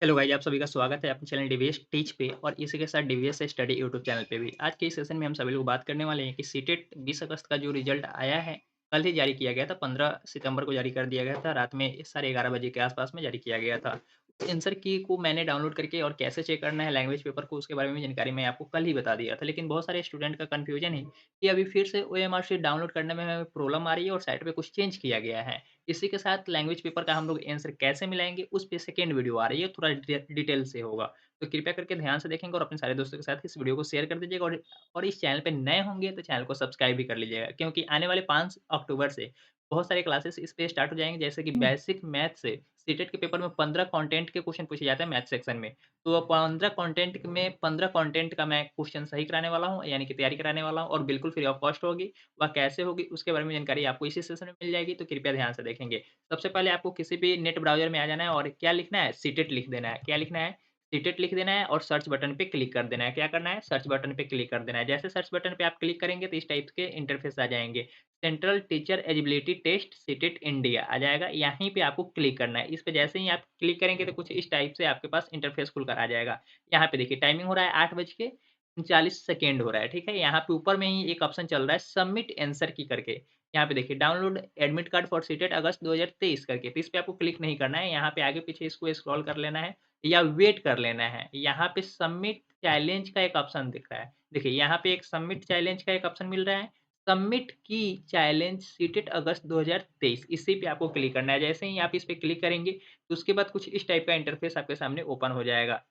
Hello guys, आप सभी का स्वागत है अपने चैनल डीवीएस टीच पे और इसी के साथ डीवीएस स्टडी यूट्यूब चैनल पे भी। आज के इस सेशन में हम सभी लोग बात करने वाले हैं कि सीटेट 20 अगस्त का जो रिजल्ट आया है, कल ही जारी किया गया था। 15 सितंबर को जारी कर दिया गया था। रात में साढ़े 11 बजे के आसपास में जारी किया गया था। आंसर की को मैंने डाउनलोड करके और कैसे चेक करना है लैंग्वेज पेपर को, उसके बारे में जानकारी मैं आपको कल ही बता दिया था। लेकिन बहुत सारे स्टूडेंट का कन्फ्यूजन है कि अभी फिर से ओएमआर शीट डाउनलोड करने में हमें प्रॉब्लम आ रही है और साइट पे कुछ चेंज किया गया है। इसी के साथ लैंग्वेज पेपर का हम लोग आंसर कैसे मिलाएँगे, उस पे सेकंड वीडियो आ रही है, थोड़ा डिटेल से होगा। तो कृपया करके ध्यान से देखेंगे और अपने सारे दोस्तों के साथ इस वीडियो को शेयर कर दीजिएगा और इस चैनल पे नए होंगे तो चैनल को सब्सक्राइब भी कर लीजिएगा, क्योंकि आने वाले 5 अक्टूबर से बहुत सारे क्लासेस इस पे स्टार्ट हो जाएँगे, जैसे कि बेसिक मैथ से सीटेट के पेपर में 15 कंटेंट के क्वेश्चन पूछे जाते हैं मैथ सेक्शन में। तो 15 कंटेंट में 15 कंटेंट का मैं क्वेश्चन सही कराने वाला हूँ, यानी कि तैयारी कराने वाला हूँ और बिल्कुल फ्री ऑफ कॉस्ट होगी। वह कैसे होगी उसके बारे में जानकारी आपको इसी सेशन में मिल जाएगी, तो कृपया ध्यान से देखेंगे। सबसे पहले आपको किसी भी नेट ब्राउज़र में आ जाना है और क्या लिखना है? सीटेट लिख देना है। क्या लिखना है? सीटेट लिख देना है और सर्च बटन पे क्लिक कर देना है। क्या करना है? सर्च बटन पे क्लिक कर देना है। जैसे सर्च बटन पे आप क्लिक करेंगे तो इस टाइप के इंटरफेस आ जाएँगे। Central teacher eligibility test CTET India आ जाएगा, यहीं पे आपको क्लिक करना है। इस पे जैसे ही आप क्लिक करेंगे तो कुछ इस टाइप से आपके पास इंटरफेस खुलकर आ जाएगा। यहाँ पे देखिए टाइमिंग हो रहा है 8 बज के 39 सेकंड हो रहा है, ठीक है? यहाँ पे ऊपर में ही एक ऑप्शन चल रहा है सबमिट आंसर की करके। यहाँ पे देखिए download admit card for CTET अगस्त 2023 करके, तो इस पे आपको क्लिक नहीं करना है। यहाँ पे आगे-पीछे इसको स्क्रॉल कर लेना है या वेट कर लेना है। यहाँ पे सबमिट चैलेंज का एक ऑप्शन दिख रहा है। देखिए यहाँ पे एक सबमिट चैलेंज का एक ऑप्शन मिल रहा है। सबमिट की चैलेंज सीटेट अगस्त 2023, इसी पे आपको क्लिक करना है। जैसे ही आप इस पे क्लिक करेंगे तो उसके बाद कुछ इस टाइप का इंटरफेस आपके सामने ओपन हो जाएगा।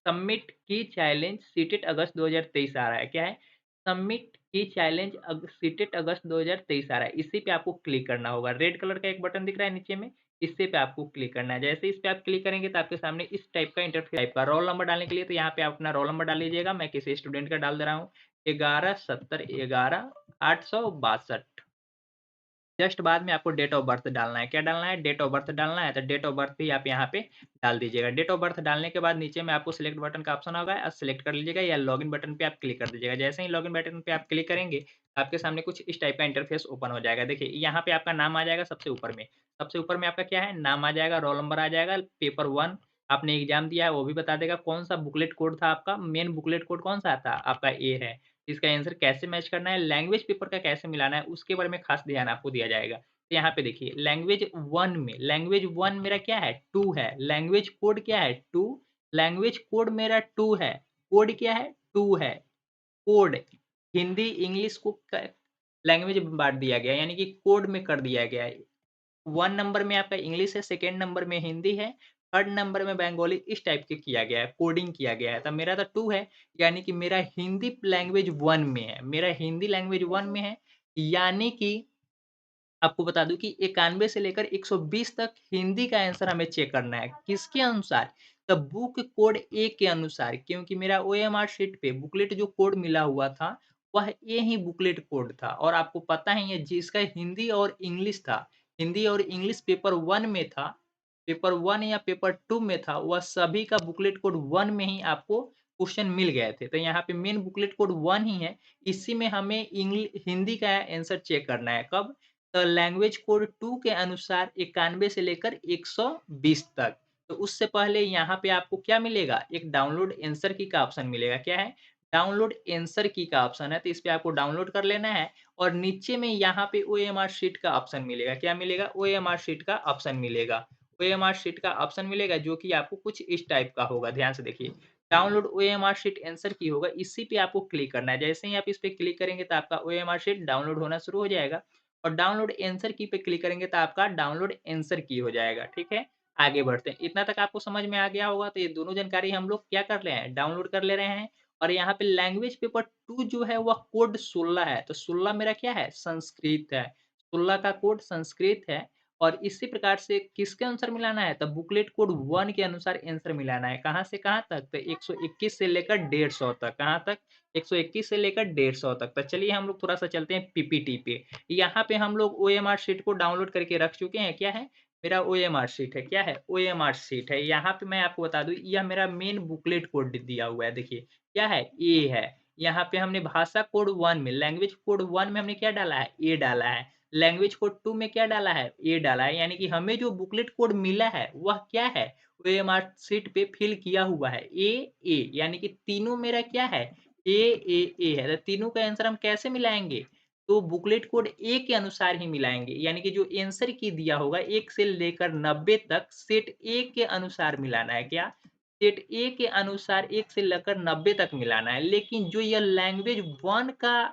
सबमिट की चैलेंज सीटेट अगस्त 2023 आ रहा है। क्या है? सबमिट की चैलेंज सीटेट अगस्त 2023 आ रहा है। इसी पे आपको क्लिक करना होगा। रेड कलर का एक बटन दिख रहा है नीचे में, इसी पे आपको क्लिक करना है। जैसे इस पे आप क्लिक करेंगे तो आपके सामने इस टाइप का इंटरफेस टाइप का रोल नंबर डालने के लिए तो यहाँ पे आप अपना रोल नंबर डाल लीजिएगा। मैं किसी स्टूडेंट का डाल दे रहा हूँ 117011 862। जस्ट बाद में आपको डेट ऑफ बर्थ डालना है। क्या डालना है? डेट ऑफ बर्थ डालना है, तो डेट ऑफ बर्थ भी आप यहाँ पे डाल दीजिएगा। डेट ऑफ बर्थ डालने के बाद नीचे में आपको सिलेक्ट बटन का ऑप्शन होगा, सेलेक्ट कर लीजिएगा या लॉगिन बटन पे आप क्लिक कर दीजिएगा। जैसे ही लॉगिन बटन पे आप क्लिक करेंगे, आपके सामने कुछ इस टाइप का इंटरफेस ओपन हो जाएगा। देखिए, यहाँ पे आपका नाम आ जाएगा सबसे ऊपर में। सबसे ऊपर में आपका क्या है? नाम आ जाएगा, रोल नंबर आ जाएगा, पेपर 1 आपने एग्ज़ाम दिया है वो भी बता देगा, कौन-सा बुकलेट कोड था आपका, मेन बुकलेट कोड कौन-सा था? आपका ए है। इसका आंसर कैसे मैच करना है, लैंग्वेज पेपर का कैसे मिलाना है, उसके बारे में खास ध्यान आपको दिया जाएगा। तो यहाँ पे देखिए लैंग्वेज 1 मेरा क्या है 2 है, लैंग्वेज कोड क्या है 2, लैंग्वेज कोड मेरा 2 है, कोड क्या है 2 है, कोड हिंदी इंग्लिश को लैंग्वेज में बांट दिया गया है, यानी कि कोड में कर दिया गया है। 1 नंबर में आपका इंग्लिश है, सेकंड नंबर में हिंदी है, थर्ड नंबर में बंगाली, इस टाइप के किया गया है, कोडिंग किया गया है। तब मेरा तो 2 है, यानी कि मेरा हिंदी लैंग्वेज 1 में है, मेरा हिंदी लैंग्वेज 1 में है, यानी कि आपको बता दूँ कि 91 से लेकर 120 तक हिंदी का आंसर हमें चेक करना है। किसके अनुसार? द बुक कोड ए के अनुसार, क्योंकि मेरा ओएमआर शीट पे बुकलेट जो कोड मिला हुआ था, वह ए ही बुकलेट कोड था और आपको पता ही है जिसका हिंदी और इंग्लिश था, हिंदी और इंग्लिश पेपर 1 में था, पेपर 1 या पेपर 2 में था, वह सभी का बुकलेट कोड 1 में ही आपको क्वेश्चन मिल गए थे। तो यहाँ पे मेन बुकलेट कोड 1 ही है, इसी में हमें हिंदी का आंसर चेक करना है। कब? तो लैंग्वेज कोड 2 के अनुसार 91 से लेकर 120 तक। तो उससे पहले यहाँ पे आपको क्या मिलेगा? एक डाउनलोड आंसर की का ऑप्शन मिलेगा। क्या है? डाउनलोड आंसर की का ऑप्शन है, तो इस पे आपको डाउनलोड कर लेना है और नीचे में यहाँ पे ओएमआर शीट का ऑप्शन मिलेगा। क्या मिलेगा? ओएमआर शीट का ऑप्शन मिलेगा। ओएमआर शीट का ऑप्शन मिलेगा जो कि आपको कुछ इस टाइप का होगा, ध्यान से देखिए। डाउनलोड ओएमआर शीट आंसर की होगा, इसी पे आपको क्लिक करना है। जैसे ही आप इस पे क्लिक करेंगे तो आपका ओएमआर शीट डाउनलोड होना शुरू हो जाएगा और डाउनलोड आंसर की पे क्लिक करेंगे तो आपका डाउनलोड आंसर की हो जाएगा, ठीक है? आगे बढ़ते हैं। इतना तक आपको समझ में आ गया होगा, तो ये दोनों जानकारी हम लोग क्या कर रहे हैं, डाउनलोड कर ले रहे हैं और यहाँ पे लैंग्वेज पेपर 2 जो है वह कोड 16 है, तो 16 मेरा क्या है, संस्कृत है। 16 का कोड संस्कृत है और इसी प्रकार से किसके अनुसार मिलाना है, तो बुकलेट कोड 1 के अनुसार आंसर मिलाना है। कहाँ से कहाँ तक, तो 121 से लेकर 150 तक। कहाँ तक? 121 से लेकर 150 तक। तो चलिए हम लोग थोड़ा-सा चलते हैं पीपीटी पे। यहाँ पे हम लोग ओएमआर शीट को डाउनलोड करके रख चुके हैं। क्या है? मेरा ओएमआर शीट है। क्या है? ओएमआर शीट है। यहाँ पे मैं आपको बता दूँ, यह मेरा मेन बुकलेट कोड दिया हुआ है। देखिए, क्या है? ए है। यहाँ पे हमने भाषा कोड 1 में, लैंग्वेज कोड 1 में हमने क्या डाला है? ए डाला है। लैंग्वेज कोड 2 में क्या डाला है? ए डाला है। यानी कि हमें जो बुकलेट कोड मिला है, वह क्या है? ओएमआर शीट पे फिल किया हुआ है ए ए, यानी कि तीनों मेरा क्या है ए है। तो तीनों का आंसर हम कैसे मिलाएंगे? तो बुकलेट कोड ए के अनुसार ही मिलाएंगे, यानी कि जो आंसर की दिया होगा 1 से लेकर 90 तक सेट ए के अनुसार मिलाना है। क्या? सेट ए के अनुसार 1 से लेकर 90 तक मिलाना है। लेकिन जो यह लैंग्वेज 1 का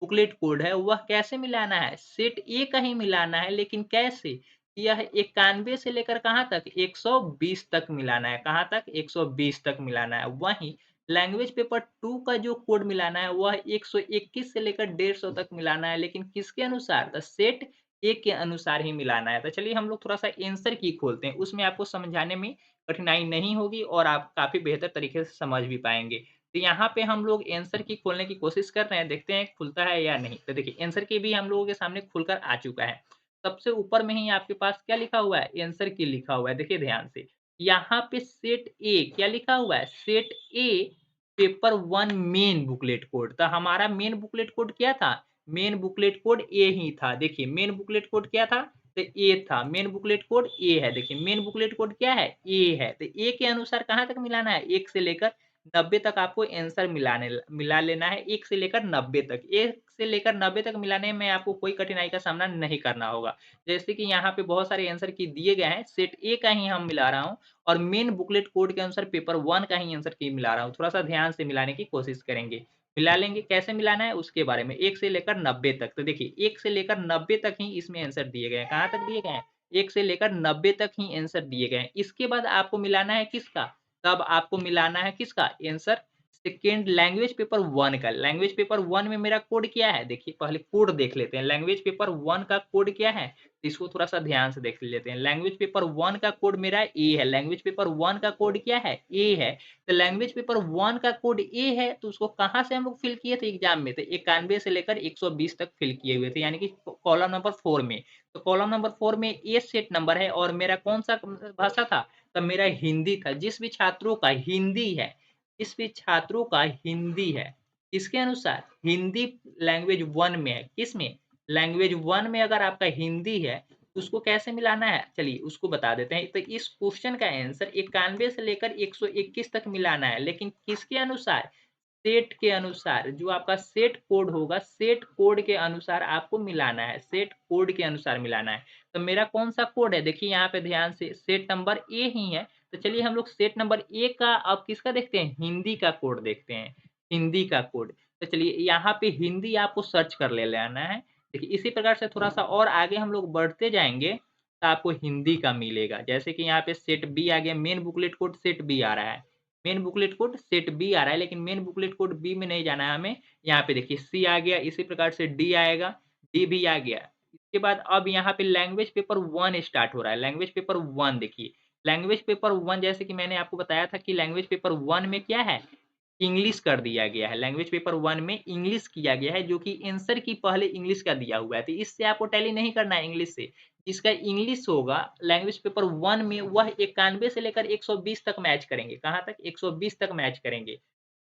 बुकलेट कोड है वह कैसे मिलाना है? सेट ए का ही मिलाना है, लेकिन कैसे? यह 91 से लेकर कहाँ तक? 120 तक मिलाना है। कहाँ तक? 120 तक मिलाना है। वहीं लैंग्वेज पेपर 2 का जो कोड मिलाना है वह 121 से लेकर 150 तक मिलाना है, लेकिन किसके अनुसार? तो सेट ए के अनुसार ही मिलाना है। तो चलिए हम लोग थोड़ा-सा आंसर की खोलते हैं, उसमें आपको समझाने में कठिनाई नहीं होगी और आप काफ़ी बेहतर तरीके से समझ भी पाएँगे। तो यहाँ पे हम लोग आंसर की खोलने की कोशिश कर रहे हैं, देखते हैं खुलता है या नहीं। तो देखिए आंसर की भी हम लोगों के सामने खुलकर आ चुका है। सबसे ऊपर में ही आपके पास क्या लिखा हुआ है? आंसर की लिखा हुआ है, देखिए ध्यान से। यहाँ पे सेट ए क्या लिखा हुआ है? सेट ए पेपर 1 मेन बुकलेट कोड। तो हमारा मेन बुकलेट कोड क्या था? मेन बुकलेट कोड ए ही था। देखिए मेन बुकलेट कोड क्या था? तो ए था। मेन बुकलेट कोड ए है। देखिए मेन बुकलेट कोड क्या है? ए है। तो ए के अनुसार कहाँ तक मिलाना है? 1 से लेकर 90 तक आपको आंसर मिला लेना है, 1 से लेकर 90 तक। 1 से लेकर 90 तक मिलाने में आपको कोई कठिनाई का सामना नहीं करना होगा। जैसे कि यहाँ पे बहुत सारे आंसर की दिए गए हैं, सेट ए का ही हम मिला रहा हूँ और मेन बुकलेट कोड के अनुसार पेपर 1 का ही आंसर की मिला रहा हूँ। थोड़ा-सा ध्यान से मिलाने की कोशिश करेंगे। मिला लेंगे, कैसे मिलाना है उसके बारे में, 1 से लेकर 90 तक। तो देखिए 1 से लेकर 90 तक ही इसमें आंसर दिए गए हैं। कहाँ तक दिए गए हैं? 1 से लेकर 90 तक ही आंसर दिए गए हैं। इसके बाद आपको मिलाना है किसका? तब आपको मिलाना है किसका आंसर? सेकंड लैंग्वेज पेपर 1 का। लैंग्वेज पेपर 1 में मेरा कोड क्या है? देखिए पहले कोड देख लेते हैं। लैंग्वेज पेपर 1 का कोड क्या है? इसको थोड़ा-सा ध्यान से देख लेते हैं। लैंग्वेज पेपर 1 का कोड मेरा ए है। लैंग्वेज पेपर 1 का कोड क्या है? ए है। तो लैंग्वेज पेपर 1 का कोड ए है, तो उसको कहाँ से हम लोग फिल किए थे एग्ज़ाम में? तो 91 से लेकर 120 तक फिल किए हुए थे, यानी कि कॉलम नंबर 4 में। तो कॉलम नंबर 4 में ए सेट नंबर है और मेरा कौन-सा भाषा था? तो मेरा हिंदी था। जिस भी छात्रों का हिंदी है, जिस भी छात्रों का हिंदी है, किसके अनुसार? हिंदी लैंग्वेज 1 में है। किस में? लैंग्वेज 1 में अगर आपका हिंदी है, तो उसको कैसे मिलाना है? चलिए उसको बता देते हैं। तो इस क्वेश्चन का आंसर 91 से लेकर 121 तक मिलाना है, लेकिन किसके अनुसार? सेट के अनुसार। जो आपका सेट कोड होगा, सेट कोड के अनुसार आपको मिलाना है, सेट कोड के अनुसार मिलाना है। तो मेरा कौन-सा कोड है? देखिए यहाँ पे ध्यान से सेट नंबर ए ही है। तो चलिए हम लोग सेट नंबर ए का अब किसका देखते हैं? हिंदी का कोड देखते हैं, हिंदी का कोड। तो चलिए यहाँ पे हिंदी आपको सर्च कर ले लेना है। देखिए इसी प्रकार से थोड़ा-सा और आगे हम लोग बढ़ते जाएँगे, तो आपको हिंदी का मिलेगा। जैसे कि यहाँ पे सेट बी आ गया, main booklet code set b आ रहा है। Main booklet code set b आ रहा है, लेकिन मेन बुकलेट कोड बी में नहीं जाना है हमें। यहाँ पे देखिए सी आ गया, इसी प्रकार से डी आएगा, डी भी आ गया। इसके बाद अब यहाँ पे लैंग्वेज पेपर 1 स्टार्ट हो रहा है। लैंग्वेज पेपर 1 देखिए, लैंग्वेज पेपर 1 जैसे कि मैंने आपको बताया था कि लैंग्वेज पेपर 1 में क्या है? इंग्लिश कर दिया गया है। लैंग्वेज पेपर 1 में इंग्लिश किया गया है, जो कि आंसर की पहले इंग्लिश का दिया हुआ है। तो इससे आपको टैली नहीं करना है इंग्लिश से। जिसका इंग्लिश होगा लैंग्वेज पेपर 1 में वह 91 से लेकर 120 तक मैच करेंगे। कहाँ तक? 120 तक मैच करेंगे,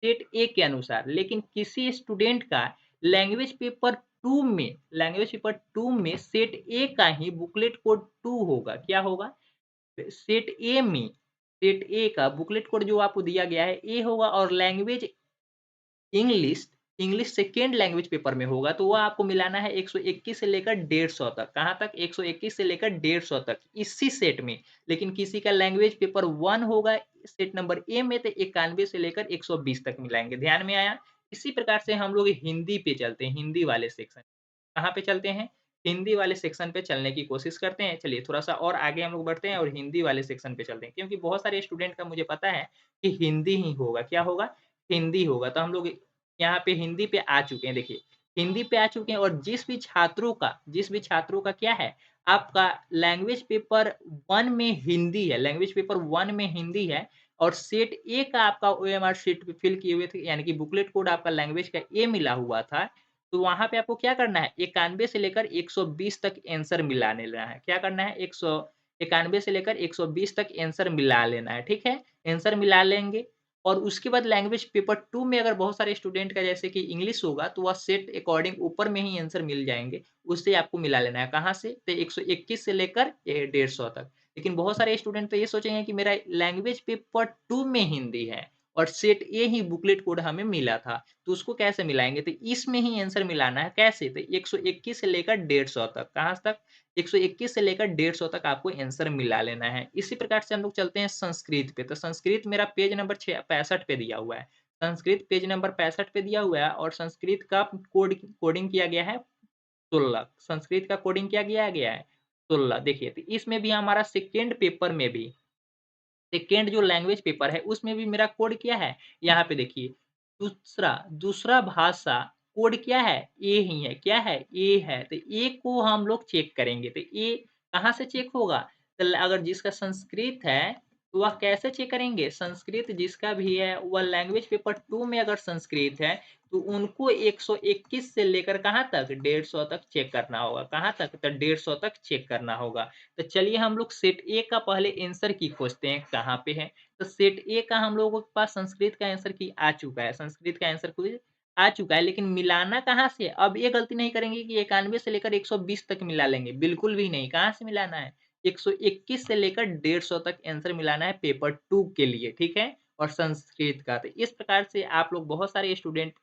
सेट ए के अनुसार। लेकिन किसी स्टूडेंट का लैंग्वेज पेपर 2 में सेट ए का ही बुकलेट कोड 2 होगा। क्या होगा? सेट ए में सेट ए का बुकलेट कोड जो आपको दिया गया है ए होगा और language English English second language paper में होगा, तो वो आपको मिलाना है 121 से लेकर 150 तक। कहाँ तक? 121 से लेकर 150 तक इसी सेट में। लेकिन किसी का लैंग्वेज पेपर 1 होगा सेट नंबर ए में, तो 91 से लेकर 120 तक मिलाएँगे। ध्यान में आया? इसी प्रकार से हम लोग हिंदी पे चलते हैं, हिंदी वाले सेक्शन। कहाँ पे चलते हैं? हिंदी वाले सेक्शन पे चलने की कोशिश करते हैं। चलिए थोड़ा-सा और आगे हम लोग बढ़ते हैं और हिंदी वाले सेक्शन पे चलते हैं, क्योंकि बहुत सारे स्टूडेंट का मुझे पता है कि हिंदी ही होगा। क्या होगा? हिंदी होगा। तो हम लोग यहाँ पे हिंदी पे आ चुके हैं, देखिए, हिंदी पे आ चुके हैं और जिस भी छात्रों का क्या है, आपका लैंग्वेज पेपर 1 में हिंदी है, लैंग्वेज पेपर 1 में हिंदी है और सेट ए का आपका ओएमआर शीट पे फिल किए हुए थे, यानी कि बुकलेट कोड आपका लैंग्वेज का ए मिला हुआ था, तो वहाँ पे आपको क्या करना है, 91 से लेकर 120 तक आंसर मिलाने लेना है। क्या करना है? 91 से लेकर 120 तक आंसर मिला लेना है, ठीक है? आंसर मिला लेंगे और उसके बाद लैंग्वेज पेपर 2 में अगर बहुत सारे स्टूडेंट का जैसे कि इंग्लिश होगा, तो वह सेट अकॉर्डिंग ऊपर में ही आंसर मिल जाएँगे, उससे आपको मिला लेना है। कहाँ से? तो 121 से लेकर 150 तक। लेकिन बहुत सारे स्टूडेंट तो ये सोचेंगे कि मेरा लैंग्वेज पेपर 2 में हिंदी है और सेट ए ही बुकलेट कोड हमें मिला था, तो उसको कैसे मिलाएँगे? तो इसमें ही आंसर मिलाना है, कैसे? तो 121 से लेकर 150 तक, कहाँ तक? 121 से लेकर 150 तक आपको आंसर मिला लेना है। इसी प्रकार से हम लोग चलते हैं संस्कृत पे, तो संस्कृत मेरा पेज नंबर 65 पे दिया हुआ है। संस्कृत पेज नंबर 65 पे दिया हुआ है और संस्कृत का कोडिंग किया गया है 16, संस्कृत का कोडिंग क्या किया गया है 16। देखिए, तो इसमें भी हमारा सेकंड पेपर में भी सेकंड जो लैंग्वेज पेपर है उसमें भी मेरा कोड क्या है, यहाँ पे देखिए, दूसरा दूसरा भाषा कोड क्या है, ए ही है, क्या है, ए है। तो ए को हम लोग चेक करेंगे, तो ए कहाँ से चेक होगा? तो अगर जिसका संस्कृत है तो वह कैसे चेक करेंगे? संस्कृत जिसका भी है वह लैंग्वेज पेपर 2 में अगर संस्कृत है तो उनको 121 से लेकर कहाँ तक, 150 तक चेक करना होगा। कहाँ तक? तो 150 तक चेक करना होगा। तो चलिए हम लोग सेट ए का पहले आंसर की खोजते हैं, कहाँ पे है? तो सेट ए का हम लोगों के पास संस्कृत का आंसर की आ चुका है, संस्कृत का आंसर कुछ आ चुका है, लेकिन मिलाना कहाँ से? अब ये गलती नहीं करेंगे कि 91 से लेकर 120 तक मिला लेंगे, बिल्कुल भी नहीं। कहाँ से मिलाना है? 121 से लेकर 150 तक आंसर मिलाना है पेपर 2 के लिए, ठीक है? और संस्कृत का। तो इस प्रकार से आप लोग बहुत सारे स्टूडेंट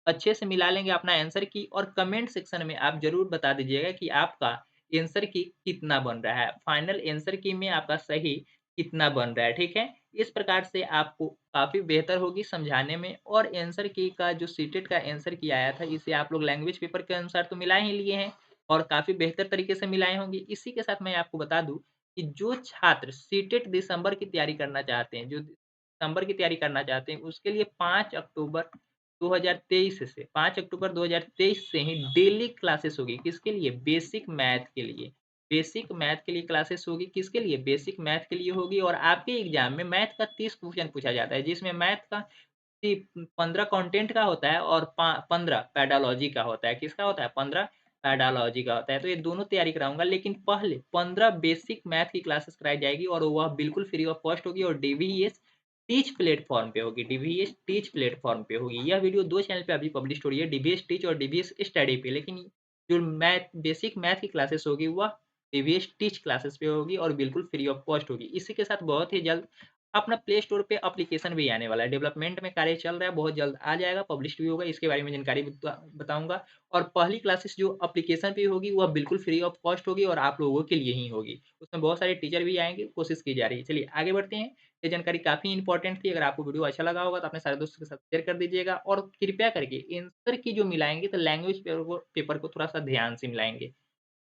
अच्छे से मिला लेंगे अपना आंसर की और कमेंट सेक्शन में आप ज़रूर बता दीजिएगा कि आपका आंसर की कितना बन रहा है, फाइनल आंसर की में आपका सही कितना बन रहा है, ठीक है? इस प्रकार से आपको काफ़ी बेहतर होगी समझाने में और आंसर की का जो सीटेट का आंसर की आया था, इसे आप लोग लैंग्वेज पेपर के अनुसार तो मिला ही लिए हैं और काफ़ी बेहतर तरीके से मिलाए होंगे। इसी के साथ मैं आपको बता दूँ कि जो छात्र सीटेट दिसंबर की तैयारी करना चाहते हैं, जो दिसंबर की तैयारी करना चाहते हैं, उसके लिए 5 अक्टूबर 2023 से 5 अक्टूबर 2023 से ही डेली क्लासेस होगी। किसके लिए? बेसिक मैथ के लिए। बेसिक मैथ के लिए क्लासेस होगी। किसके लिए? बेसिक मैथ के लिए होगी और आपके एग्ज़ाम में मैथ का 30 क्वेश्चन पूछा जाता है, जिसमें मैथ का 15 कंटेंट का होता है और 15 पेडालॉजी का होता है। किसका होता है? 15 पेडालॉजी का होता है। तो ये दोनों तैयारी कराऊँगा, लेकिन पहले 15 बेसिक मैथ की क्लासेस कराई जाएगी और वह बिल्कुल फ्री ऑफ कॉस्ट होगी और डीवीएस टीच प्लेटफ़ॉर्म पे होगी, डीवीएस टीच प्लेटफ़ॉर्म पे होगी। यह वीडियो 2 चैनल पे अभी पब्लिश हो रही है, डीवीएस टीच और डीवीएस स्टडी पे। लेकिन जो बेसिक मैथ की क्लासेस होगी वह डीवीएस टीच क्लासेस पे होगी और बिल्कुल फ्री ऑफ कॉस्ट होगी। इसी के साथ बहुत ही जल्द अपना प्ले स्टोर पे एप्लीकेशन भी आने वाला है, डेवलपमेंट में कार्य चल रहा है, बहुत जल्द आ जाएगा, पब्लिश्ड भी होगा, इसके बारे में जानकारी बताऊँगा और पहली क्लासेस जो एप्लीकेशन पे होगी, वह बिल्कुल फ्री ऑफ कॉस्ट होगी और आप लोगों के लिए ही होगी। उसमें बहुत सारे टीचर भी आएँगे, कोशिश की जा रही है। चलिए आगे बढ़ते हैं, ये जानकारी काफ़ी इम्पोर्टेंट थी, अगर आपको वीडियो अच्छा लगा होगा तो अपने सारे दोस्तों के साथ शेयर कर दीजिएगा और कृपया करके आंसर की जो मिलाएँगे तो लैंग्वेज पेपर को थोड़ा-सा ध्यान से मिलाएँगे,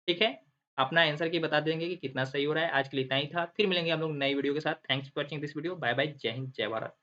ठीक है? अपना आंसर की बता देंगे कि कितना सही हो रहा है। आज के लिए इतना ही था। फिर मिलेंगे हम लोग नई वीडियो के साथ। Thanks for watching this video. Bye bye. जय हिंद, जय भारत।